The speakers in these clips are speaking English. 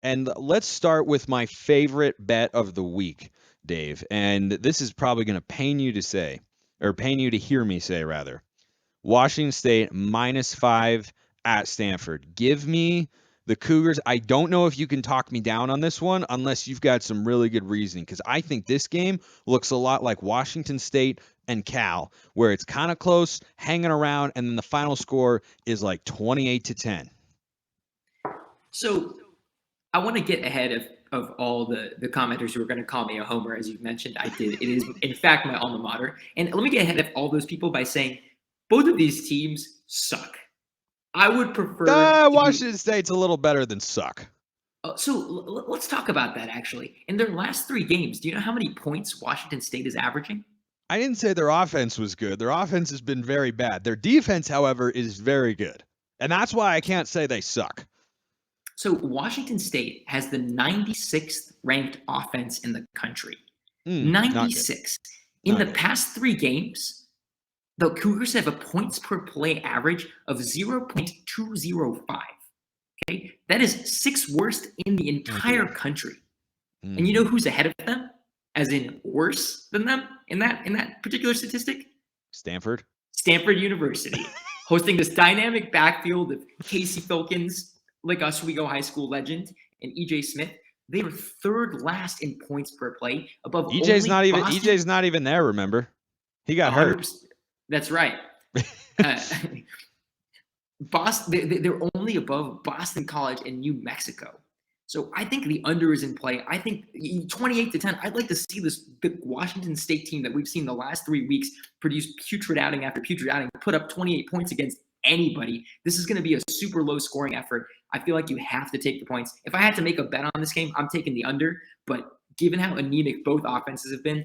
And let's start with my favorite bet of the week, Dave. And this is probably going to pain you to say, or pain you to hear me say, rather. Washington State -5 at Stanford. Give me the Cougars. I don't know if you can talk me down on this one unless you've got some really good reasoning, because I think this game looks a lot like Washington State and Cal, where it's kind of close, hanging around, and then the final score is like 28-10. So I want to get ahead of all the commenters who are going to call me a homer, as you've mentioned. I did. It is, in fact, my alma mater. And let me get ahead of all those people by saying both of these teams suck. I would prefer to be. Washington State's a little better than suck. Let's talk about that, actually. In their last 3 games, do you know how many points Washington State is averaging? I didn't say their offense was good. Their offense has been very bad. Their defense, however, is very good. And that's why I can't say they suck. So Washington State has the 96th ranked offense in the country. 96. In the past 3 games, the Cougars have a points per play average of 0.205. Okay, that is 6th worst in the entire country. And you know who's ahead of them? As in worse than them in that particular statistic? Stanford University, hosting this dynamic backfield of Casey Filkins, like Oswego High School legend, and EJ Smith. They were 3rd last in points per play, above EJ's only not even Boston. EJ's not even there. Remember, he got hurt. That's right. Boston, they're only above Boston College and New Mexico. So I think the under is in play. I think 28-10. I'd like to see the Washington State team that we've seen the last 3 weeks produce putrid outing after putrid outing, put up 28 points against anybody. This is going to be a super low scoring effort. I feel like you have to take the points. If I had to make a bet on this game, I'm taking the under. But given how anemic both offenses have been,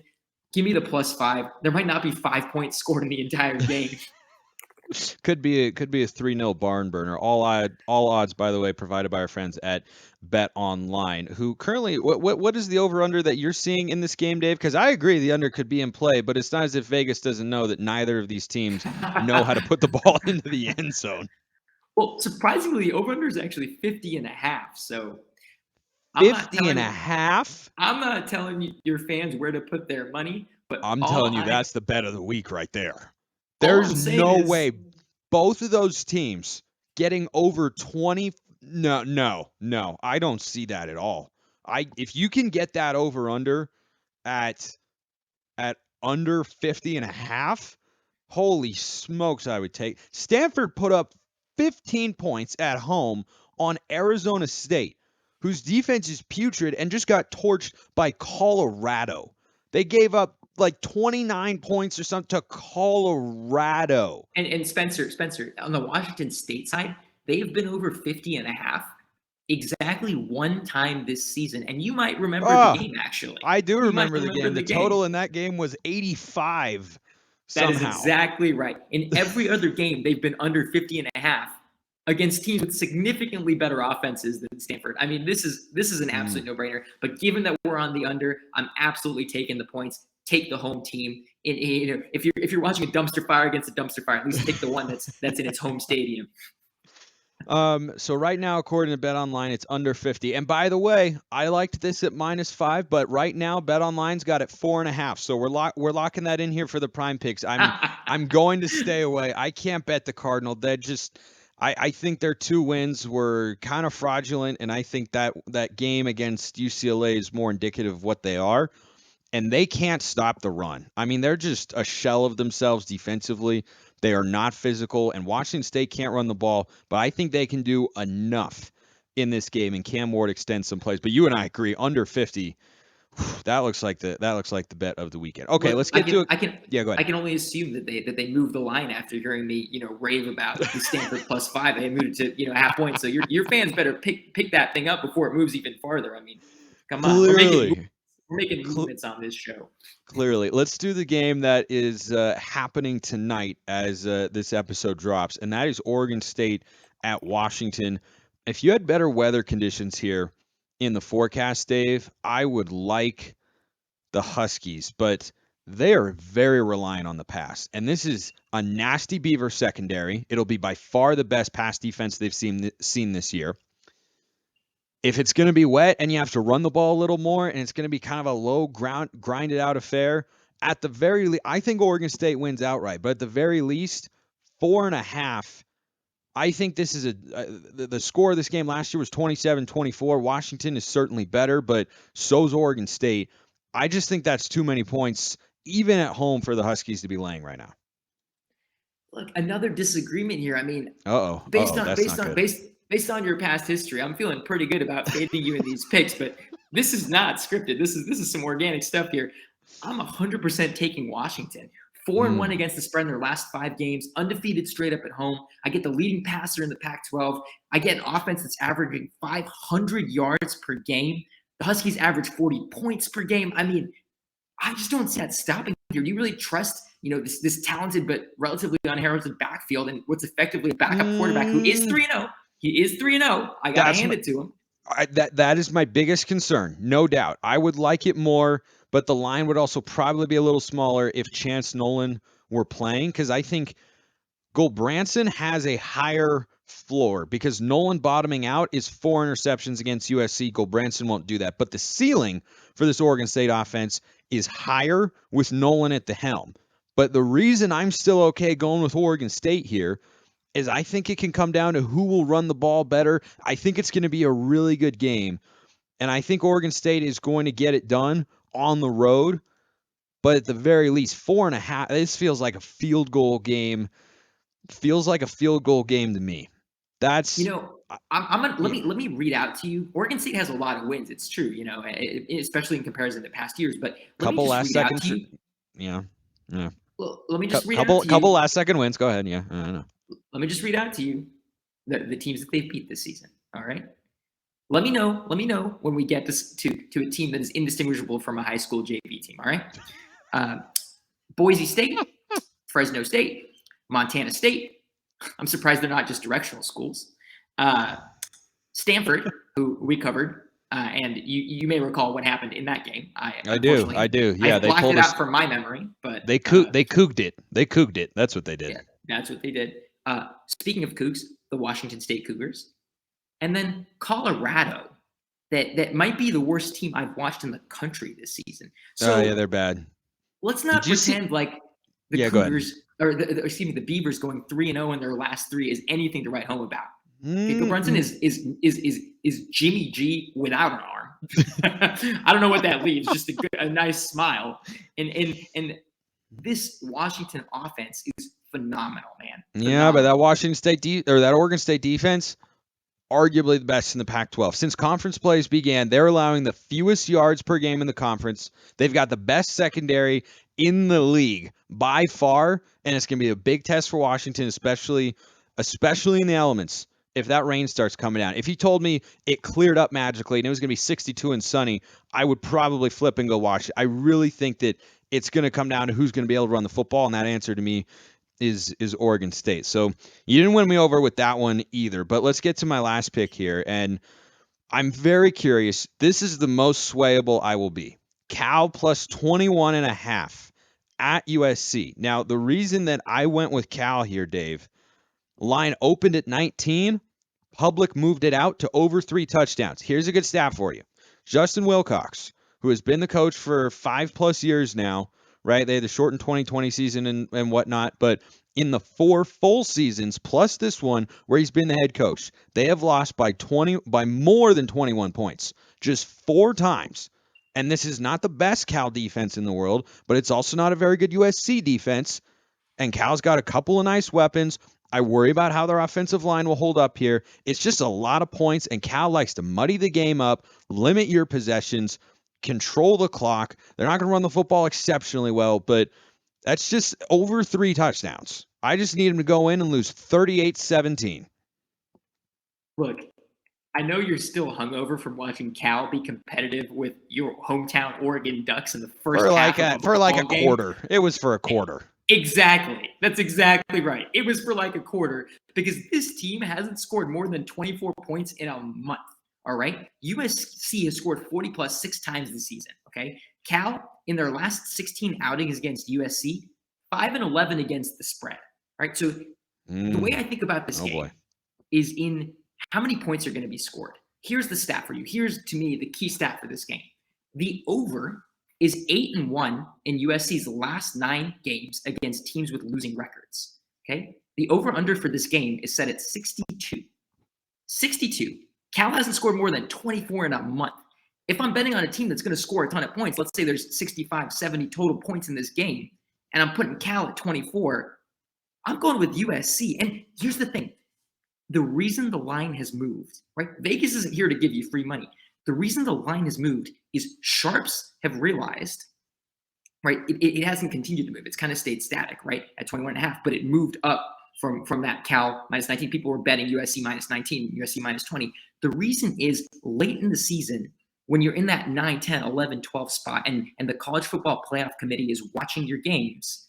give me the +5. There might not be 5 points scored in the entire game. Could be a 3-0 barn burner. All odds, by the way, provided by our friends at Bet Online. Who currently, what is the over under that you're seeing in this game, Dave? Because I agree the under could be in play, but it's not as if Vegas doesn't know that neither of these teams know how to put the ball into the end zone. Well, surprisingly, the over under is actually 50.5. So 50.5. I'm not telling you your fans where to put their money, but I'm telling you that's the bet of the week right there. There's no way both of those teams getting over 20. No. I don't see that at all. If you can get that over under at under 50.5, holy smokes, I would take. Stanford put up 15 points at home on Arizona State, whose defense is putrid and just got torched by Colorado. They gave up like 29 points or something to Colorado. And Spencer, on the Washington State side, they've been over 50.5 exactly one time this season. And you might remember the game, actually. I do remember the game. The total in that game was 85 somehow. That is exactly right. In every other game, they've been under 50.5 against teams with significantly better offenses than Stanford. I mean, this is an absolute no-brainer. But given that we're on the under, I'm absolutely taking the points. Take the home team. If you're watching a dumpster fire against a dumpster fire, at least take the one that's in its home stadium. So right now, according to Bet Online, it's under 50. And by the way, I liked this at -5, but right now Bet Online's got it 4.5. So we're locking that in here for the prime picks. I'm going to stay away. I can't bet the Cardinal. I think their 2 wins were kind of fraudulent, and I think that game against UCLA is more indicative of what they are. And they can't stop the run. I mean, they're just a shell of themselves defensively. They are not physical, and Washington State can't run the ball, but I think they can do enough in this game, and Cam Ward extends some plays. But you and I agree, under 50, that looks like the bet of the weekend. Okay, Look, let's get to it. Go ahead. I can only assume that they moved the line after hearing me, rave about the Stanford +5. They moved it to half point. So your fans better pick that thing up before it moves even farther. I mean, come on, we're making movements on this show. Clearly. Let's do the game that is happening tonight as this episode drops, and that is Oregon State at Washington. If you had better weather conditions here in the forecast, Dave, I would like the Huskies, but they are very reliant on the pass. And this is a nasty Beaver secondary. It'll be by far the best pass defense they've seen this year. if it's going to be wet and you have to run the ball a little more and it's going to be kind of a low grinded out affair, at the very least, I think Oregon State wins outright. But at the very least, 4.5. I think this is the score of this game last year was 27-24. Washington is certainly better, but so's Oregon State. I just think that's too many points, even at home, for the Huskies to be laying right now. Look, another disagreement here. I mean, That's not good. Based on your past history, I'm feeling pretty good about fading you in these picks, but this is not scripted. This is some organic stuff here. I'm 100% taking Washington. 4-1 against the spread in their last 5 games, undefeated straight up at home. I get the leading passer in the Pac-12. I get an offense that's averaging 500 yards per game. The Huskies average 40 points per game. I mean, I just don't see that stopping here. Do you really trust, this talented but relatively unheralded backfield and what's effectively a backup quarterback who is 3-0? He is 3-0. I got to hand it to him. That is my biggest concern, no doubt. I would like it more, but the line would also probably be a little smaller if Chance Nolan were playing, because I think Gulbranson has a higher floor because Nolan bottoming out is 4 interceptions against USC. Gulbranson won't do that. But the ceiling for this Oregon State offense is higher with Nolan at the helm. But the reason I'm still okay going with Oregon State here is I think it can come down to who will run the ball better. I think it's going to be a really good game. And I think Oregon State is going to get it done on the road. But at the very least, 4.5, this feels like a field goal game. Feels like a field goal game to me. That's let me read out to you. Oregon State has a lot of wins. It's true, especially in comparison to past years. But couple last second, yeah. Well, let me just read out to you. Couple last second wins. Go ahead. Yeah, I know. Let me just read out to you the teams that they've beat this season. All right. Let me know when we get to a team that is indistinguishable from a high school JV team. All right. Boise State, Fresno State, Montana State. I'm surprised they're not just directional schools. Stanford, who we covered, and you may recall what happened in that game. I do. Yeah, they blocked it out from my memory, but they cooked it. They cooked it. That's what they did. Yeah, that's what they did. Speaking of Cougs, the Washington State Cougars, and then Colorado. That might be the worst team I've watched in the country this season. So yeah, they're bad. Let's not pretend like the Cougars or the Beavers going 3-0 in their last 3 is anything to write home about. Pico Brunson is Jimmy G without an arm. I don't know what that leaves, just a nice smile. And this Washington offense is phenomenal, man. Yeah, but that Washington State that Oregon State defense, arguably the best in the Pac-12. Since conference plays began, they're allowing the fewest yards per game in the conference. They've got the best secondary in the league by far, and it's going to be a big test for Washington, especially in the elements. If that rain starts coming down, if he told me it cleared up magically and it was going to be 62 and sunny, I would probably flip and go watch it. I really think that it's going to come down to who's going to be able to run the football, and that answer to me is Oregon State. So you didn't win me over with that one either, but let's get to my last pick here, and I'm very curious. This is the most swayable I will be. Cal plus 21.5 at USC. Now, the reason that I went with Cal here, Dave, line opened at 19. Public moved it out to over 3 touchdowns. Here's a good stat for you. Justin Wilcox, who has been the coach for 5+ years now, right? They had the shortened 2020 season and whatnot, but in the 4 full seasons plus this one where he's been the head coach, they have lost by more than 21 points, just 4 times. And this is not the best Cal defense in the world, but it's also not a very good USC defense. And Cal's got a couple of nice weapons. I worry about how their offensive line will hold up here. It's just a lot of points, and Cal likes to muddy the game up, limit your possessions, control the clock. They're not going to run the football exceptionally well, but that's just over 3 touchdowns. I just need them to go in and lose 38-17. Look, I know you're still hungover from watching Cal be competitive with your hometown Oregon Ducks in the first half for like a quarter. It was for a quarter. Exactly. That's exactly right. It was for like a quarter because this team hasn't scored more than 24 points in a month. All right. USC has scored 40+ 6 times this season. Okay. Cal, in their last 16 outings against USC, 5-11 against the spread. All right. So the way I think about this game is in how many points are going to be scored. Here's the stat for you. Here's, to me, the key stat for this game. The over is 8-1 in USC's last 9 games against teams with losing records. Okay? The over-under for this game is set at 62. 62. Cal hasn't scored more than 24 in a month. If I'm betting on a team that's going to score a ton of points, let's say there's 65, 70 total points in this game, and I'm putting Cal at 24, I'm going with USC. And here's the thing. The reason the line has moved, right? Vegas isn't here to give you free money. The reason the line has moved is sharps have realized, right? It hasn't continued to move. It's kind of stayed static, right? At 21.5, but it moved up from that Cal minus 19. People were betting USC minus 19, USC minus 20. The reason is late in the season, when you're in that 9, 10, 11, 12 spot, and the college football playoff committee is watching your games,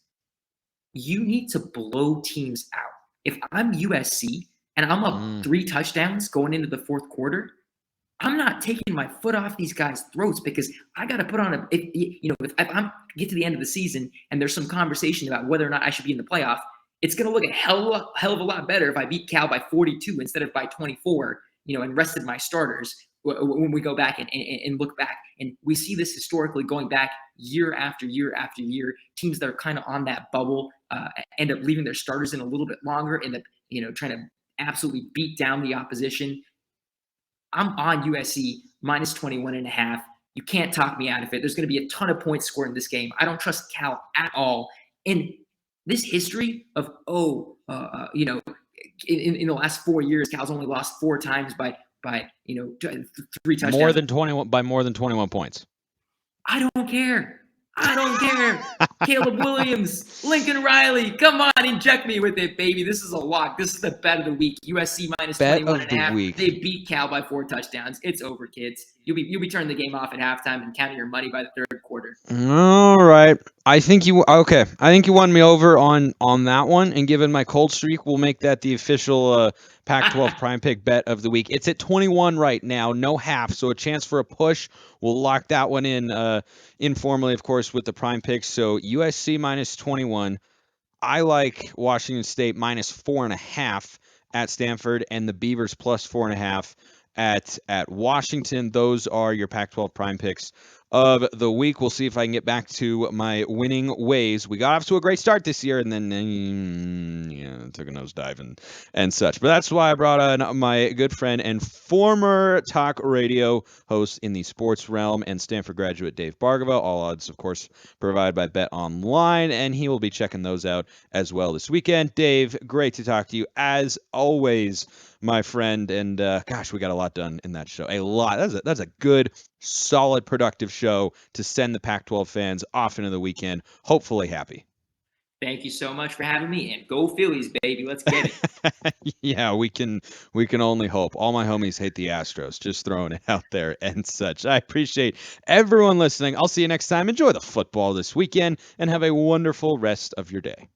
you need to blow teams out. If I'm USC and I'm up 3 touchdowns going into the fourth quarter, I'm not taking my foot off these guys' throats, because I got to put on if I get to the end of the season and there's some conversation about whether or not I should be in the playoff, it's going to look a hell of a lot better if I beat Cal by 42 instead of by 24, and rested my starters when we go back and look back. And we see this historically going back year after year after year. Teams that are kind of on that bubble end up leaving their starters in a little bit longer, end up, trying to absolutely beat down the opposition. I'm on USC minus 21.5. You can't talk me out of it. There's going to be a ton of points scored in this game. I don't trust Cal at all. And this history of, in the last 4 years, Cal's only lost 4 times by 3 touchdowns. More than 21 points. I don't care. Caleb Williams, Lincoln Riley, come on, inject me with it, baby. This is a lock. This is the bet of the week. USC minus 21.5. They beat Cal by 4 touchdowns. It's over, kids. You'll be turning the game off at halftime and counting your money by the third quarter. All right. I think you won me over on that one, and given my cold streak, we'll make that the official Pac-12 prime pick bet of the week. It's at 21 right now, no half, so a chance for a push. We'll lock that one in informally, of course, with the prime picks. So USC minus 21. I like Washington State minus 4.5 at Stanford, and the Beavers plus 4.5 at Washington. Those are your Pac-12 prime picks of the week. We'll see if I can get back to my winning ways. We got off to a great start this year, and then took a nosedive and such. But that's why I brought on my good friend and former talk radio host in the sports realm and Stanford graduate Dave Bargava. All odds, of course, provided by Bet Online, and he will be checking those out as well this weekend. Dave, great to talk to you as always, my friend, and gosh, we got a lot done in that show. A lot. That's a good, solid, productive show to send the Pac-12 fans off into the weekend, hopefully happy. Thank you so much for having me, and go Phillies, baby. Let's get it. Yeah, we can only hope. All my homies hate the Astros. Just throwing it out there and such. I appreciate everyone listening. I'll see you next time. Enjoy the football this weekend and have a wonderful rest of your day.